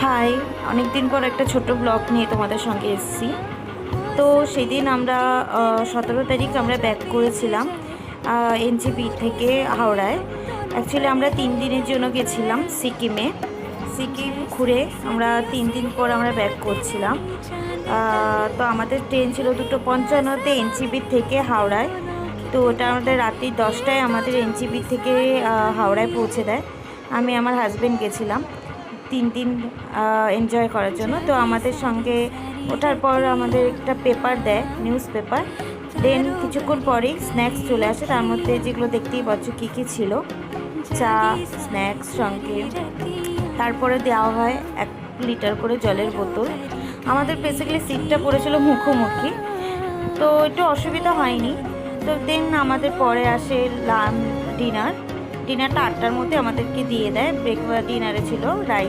High, অনেক দিন পর একটা ছোট ব্লগ নিয়ে তোমাদের সঙ্গে এসেছি। তো সেদিন আমরা 17 তারিখ আমরা ব্যাক করেছিলাম এনজেপি থেকে হাওড়ায়। অ্যাকচুয়ালি আমরা 3 দিনের জন্য গেছিলাম সিকিমে। সিকিম ঘুরে আমরা 3 দিন পর আমরা ব্যাক করছিলাম। তো আমাদের ট্রেন ছিল 2:55-তে এনজেপি থেকে হাওড়ায়। তো ওটা আমাদের রাত্রি 10টায় আমাদের এনজেপি থেকে হাওড়ায় পৌঁছে দেয়। আমি আমার হাজব্যান্ড গেছিলাম 3 দিন এনজয় করার জন্য। তো আমাদের সঙ্গে ওঠার পর আমাদের একটা পেপার দেয়, নিউজ পেপার। দেন কিছুক্ষণ পরেই স্ন্যাক্স চলে আসে, তার মধ্যে যেগুলো দেখতেই পাচ্ছ কী কী ছিল, চা, স্ন্যাক্স সঙ্গে। তারপরে দেওয়া হয় 1 লিটার করে জলের বোতল। আমাদের বেসিক্যালি সিটটা পড়েছিল মুখোমুখি, তো একটু অসুবিধা হয়নি। তো দেন আমাদের পরে আসে ডিনারটা 8টার মধ্যে আমাদেরকে দিয়ে দেয়। ব্রেকফাস্ট ডিনারে ছিল রাইস।